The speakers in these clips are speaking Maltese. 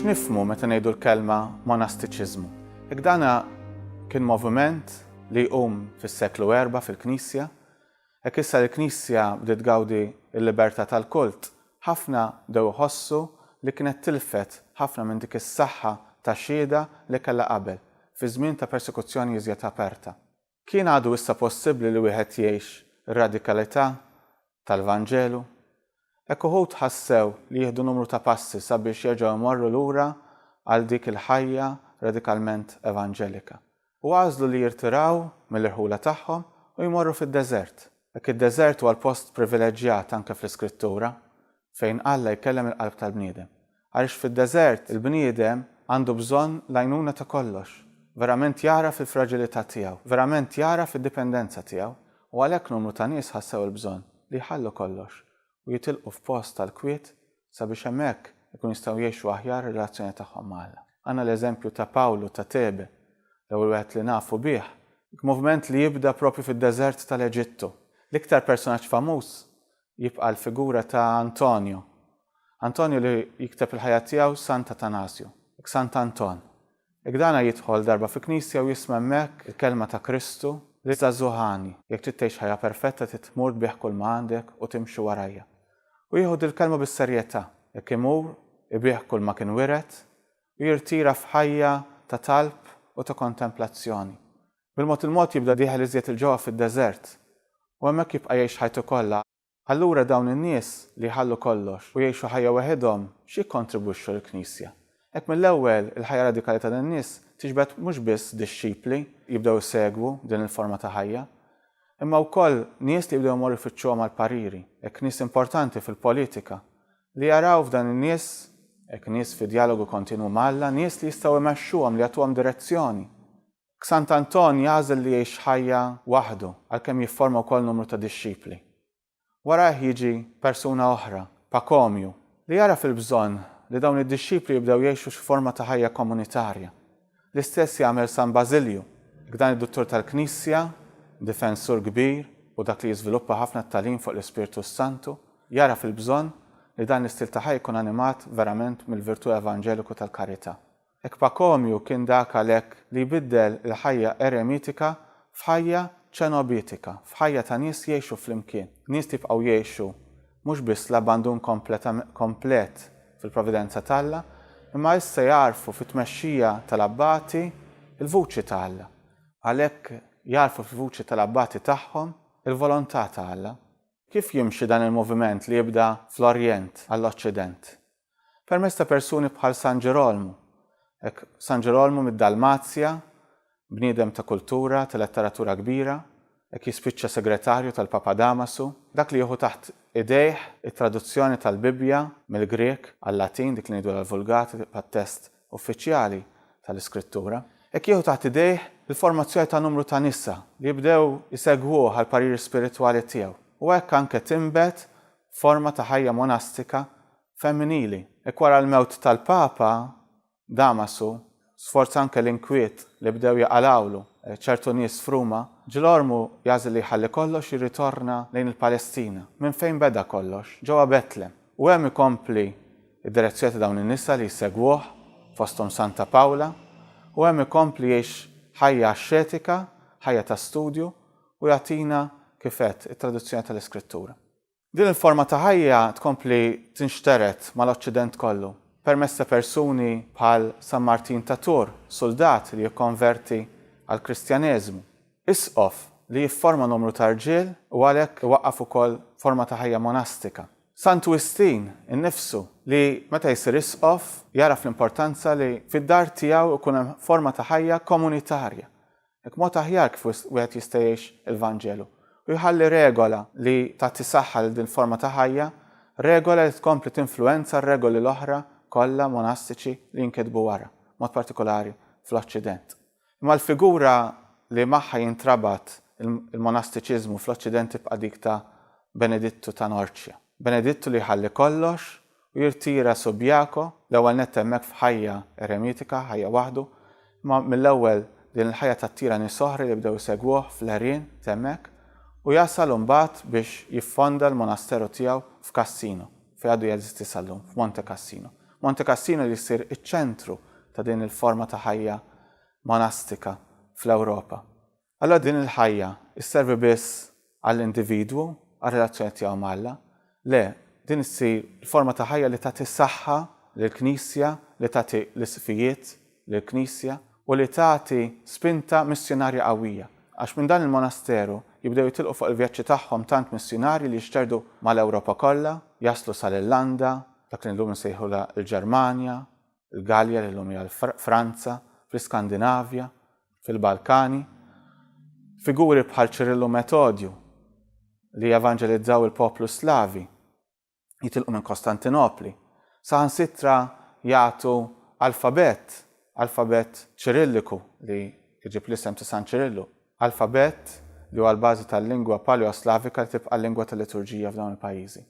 X'nifhmu meta ngħidu l-kelma monastiċiżmu? Jekk dana kien moviment li jqum fis-seklu 4 fil-Knisja, jekk issa l-Knisja bdiet tgawdi l-libertà tal-kult, ħafna dew iħossu li kienet tilfet ħafna minn dik is-saħħa ta' xhieda li kellha qabel fi żmien ta' persekuzzjoni iżjed aperta. Kien għadu issa possibbli li wieħed jgħix ir-radikalità tal-Vanġelu? Hekk uħud ħassew li jieħdu numru ta' passi sabiex jerġgħu jmorru lura għal dik il-ħajja radikalment evanġelika. U għażlu li jirtiraw mill-irħula tagħhom u jmorru fid-deżert. Hekk id-deżert huwa l-post privileġġjat anke fl-Iskrittura fejn Alla jkellem il-qalb tal-bniedem. Għaliex fid-deżert il-bniedem għandu bżonn l-għajnuna ta' kollox. Verament jara fil-fraġilità tiegħu, verament jara fid-dipendenza tiegħu, u għalhekk numru ta' nies ħassew il-bżonn li jħallu kollox u jitilqu f'post tal-kwiet sabiex hemmhekk ikun jistgħu jgħixu aħjar ir-relazzjoni tagħhom ma' Alla. Għandna l-eżempju ta' Pawlu ta' Tebe, l-ewwel wieħed li nafu bih, moviment li jibda propju fid-deżert tal-Eġittu. L-iktar personaġġ famuż jibqa' l-figura ta' Antonio. Antonio li jikteb il-ħajja tiegħu Sant Atanasju, Sant Anton. Jekk dana jidħol darba fi knisja u jisma' hemmhekk il-kelma ta' Kristu li żagħżugħani, jekk trid tgħix ħajja perfetta trid tmur bih kull ma għandek u timxi warajja. U jieħu il-kelma bis-serjetà, jekk imur ibih kull ma kien wiret u jirtira f'ħajja ta' talb u ta' kontemplazzjoni. Bil-mod il-mod jibda dieħel iżjed il-ġewwa fid-deżert u hemmhekk jibqa' jgħix ħajtu kollha. Allura dawn in-nies li jħallu kollox u jgħixu ħajja waħedhom x'jikkontribwixxu l-Knisja. Hekk mill-ewwel il-ħajja radikali ta' dan nies tiġbed mhux biss dixxipli jibdew isegwu din il-forma ta' ħajja, imma wkoll nies li jibdew jmorru jfittxuhom għall-pariri, hekk nies importanti fil-politika li jaraw f'dan in-nies, hekk nies fi dialogu kontinwu mal-Alla, nies li jistgħu jmexxuhom li jagħtuhom direzzjoni. Sant Anton jagħżel li jgħix ħajja waħdu għalkemm jifforma wkoll numru ta' dixxipli. Warah jiġi persuna oħra, Pakomju, li jara fil-bżonn li dawn id-dixxipli jibdew jgħixu x'forma ta' ħajja komunitarja. L-istess jagħmel San Basilju, dan id-duttur tal-Knisja, difensur kbir u dak li jiżviluppa ħafna t-tagħlim fuq l-Ispiritu Santu, jara fil-bżonn li dan l-istil ta' ħajja jkun animat verament mill-virtu evanġeliku tal-karità. Hekk Pakomju kien dak għalhekk li jbiddel il-ħajja eremitika f'ħajja ċenobitika, f'ħajja ta' nies jgħixu flimkien. Nies tibqgħu jgħixu mhux biss l-abbandun komplet fil-provvidenza tal-Alla, imma issa jarfu fit-tmexxija tal-abbati il-vuċi ta' Alla. Għalhekk jarfu fil-vuċi tal-abbati tagħhom il-volontà ta' Alla. Kif jimxi dan il-moviment li jibda fl-Orjent għall-Oċċident? Permezz ta' persuni bħal San Ġerolmu. San Ġerolmu mid-Dalmazja, bniedem ta' kultura, ta' letteratura kbira, hekk jispiċċa segretarju tal-Papa Damasu, dak li jieħu taħt idejh it-traduzzjoni tal-Bibja mill-Grek għal-Latin, dik li ngħidu l-Vulgata pat-test uffiċjali tal-Iskrittura. Hekk jieħu taħt idejh il-formazzjoni ta' numru ta' nisa li jibdew isegwuh għall-pariri spiritwali tiegħu. U hekk anke tinbet forma ta' ħajja monastika femminili. Hekk wara l-mewt tal-Papa Damasu, sforza anke l-inkwiet li bdew jaqalawlu ċertu nies fruma, Ġilormu jażel li jħalli kollox jirritorna lejn il-Palestina. Minn fejn beda kollox? Ġewwa Betlem. U hemm ikompli id-direzzjoni ta' dawn in-nisa li jsegwuh fosthom Santa Pawla, u hemm ikompli jgħix ħajja ascetika, ħajja ta' studju u jagħtina kifet it-traduzzjoni tal-Iskrittura. Din il-forma ta' ħajja tkompli tinxteret mal-Oċċident kollu permezz ta' persuni bħal San Martin ta' Tours, soldat li jikkonverti għall-Kristjaneżmu. Isqof li jifforma numru ta' rġiel u għalhekk iwaqqaf ukoll forma ta' ħajja monastika. Sant Wistin innifsu li meta jsir isqof jaraf l-importanza li fid-dar tiegħu ikun hemm forma ta' ħajja komunitarja. Hekk mod aħjar kif wieħed jista' jgħix il-Vanġelu. U jħalli regola li tagħti saħħa lil din forma ta' ħajja, regola li tkompli tinfluwenza r-regoli l-oħra kollha monastiċi li jinkitbu wara, mod partikolari fl-Oċċident. Imma l-figura li magħha jintrabat il-monastiċiżmu fl-Oċċident tibqa' dik ta' Benedittu ta' Norċja. Benedittu li jħalli kollox u jirtira Subjako, l-ewwel nett hemmhekk f'ħajja eremitika, ħajja waħdu, imma mill-ewwel din il-ħajja tat-tira nies oħra li bdew isegwuh fl-Erien hemmhekk u jasal imbagħad biex jiffonda l-monasteru tiegħu f'Cassino, fejn għadu jeżisti sallum, f'Monte Cassino. Monte Cassino li jsir iċ-ċentru ta' din il-forma ta' ħajja monastika fl-Ewropa. Allora din il-ħajja isservi biss għall-individwu, għal-relazzjoni tiegħu mal-Alla? Le, din issir forma ta' ħajja li tagħti saħħa lill-Knisja, li tagħti l-isfijiet lill-Knisja u li tagħti spinta missjonarja qawwija. Għax minn dan il-monasteru jibdew jitilqu fuq il-vjaġġi tagħhom tant missjonarji li jixterdu mal-Ewropa kollha, jaslu sal-Irlanda, dak li llum nsejħula l-Ġermanja, il-Galja li llum hija l-Franza, fl-Iskandinavja, fil-Balkani. Figuri bħal Ċirillu Metodju li jevanġelizzaw il-poplu Slavi jitilqu minn Kostantinopli. Saħansitra jagħtu alfabet ċirilliku li jġib l-isem ta' San Ċirillu. Alfabet li huwa l-bażi tal-lingwa paleoslavika li tibqa' l-lingwa tal-liturġija f'dawn il-pajjiżi.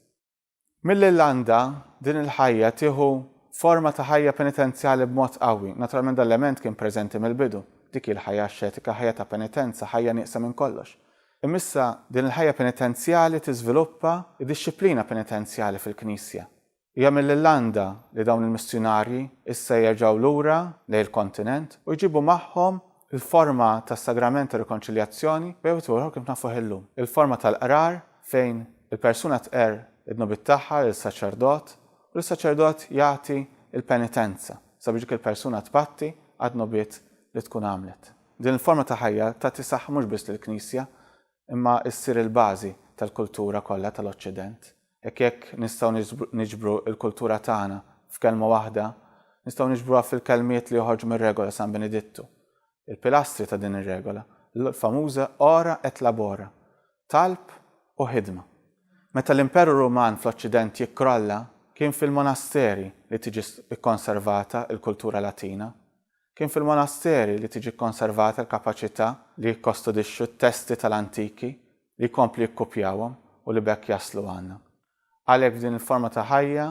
Mill-Irlanda din il-ħajja tieħu forma ta' ħajja penitenzjali b'mod qawwi. Naturalment dal-element kien preżenti mill-bidu. Dik il-ħajja ascetika, ħajja ta' penitenza, ħajja nieqsa minn kollox. Imissa din il-ħajja penitenzjali tiżviluppa id-disciplina penitenzjali fil-Knisja. Hija mill-Irlanda li dawn il-missjonarji issa jerġgħu lura lejn il-kontinent u jġibu magħhom il-forma tas-sagrament ta' rikonċiljazzjoni bejn kif nafu illum. Il-forma tal-qrar fejn il-persuna tqer id-nobit tagħha lill-saċerdot u l-saċerdot jagħti il-penitenza sabiex dik il-persuna tbatti għad-nobiet li tkun għamlet. Din il-forma ta' ħajja tagħti saħħa mhux biss lill-Knisja imma issir il-bażi tal-kultura kollha tal-Oċċident. Jekk nistgħu niġbru l-kultura tagħna f'kelma waħda, nistgħu niġbruha fil-kelmiet li joħorġu mir-regola San Benedittu. Il-pilastri ta' din ir-regola, l-famuża ora et labora, talb u ħidma. Meta l-Imperu Ruman fl-Oċċident jikkrolla, kien fil-monasteri li tiġi kkonservata l-kultura Latina, kien fil-monasteri li tiġi konservata l-kapaċità li jikkostodixxu t-testi tal-antiki li jkompli jikkupjawhom u li bekk jaslu għandna. Għalhekk f'din il-forma ta' ħajja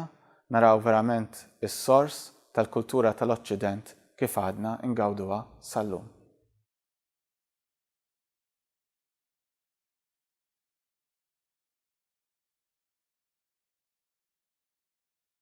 naraw verament is-sors tal-kultura tal-Oċċident kif għadna ingawduha sal-lum.